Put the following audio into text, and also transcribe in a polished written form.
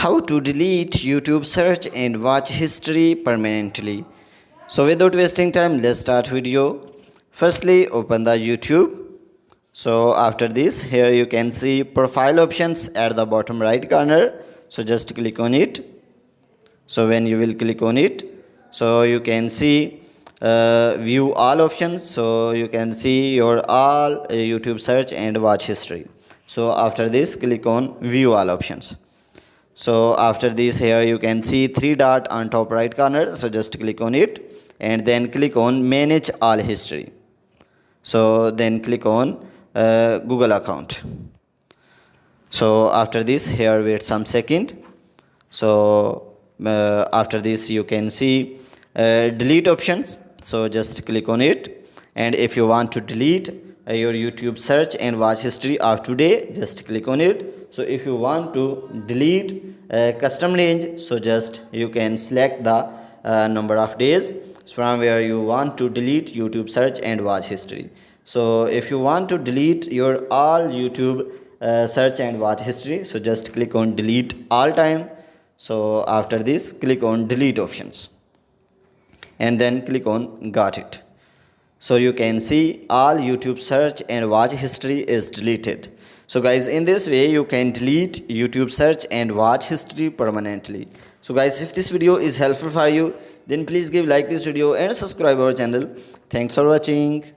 How to delete YouTube search and watch history permanently. So without wasting time, let's start video. Firstly, open the YouTube. So after this, here you can see profile options at the bottom right corner. So just click on it. So when you will click on it, so you can see view all options. So you can see your all YouTube search and watch history. So after this, click on view all options. So after this, here you can see three dot on top right corner. So just click on it and then click on manage all history. So then click on Google account. So after this, here wait some second. So after this, you can see delete options. So just click on it, and if you want to delete your YouTube search and watch history of today, just click on it. So if you want to delete custom range, so just you can select the number of days from where you want to delete YouTube search and watch history. So if you want to delete your all YouTube search and watch history, so just click on delete all time. So after this, click on delete options and then click on got it. So you can see all YouTube search and watch history is deleted. So guys, in this way you can delete YouTube search and watch history permanently. So guys, if this video is helpful for you, then please give like this video and subscribe our channel. Thanks for watching.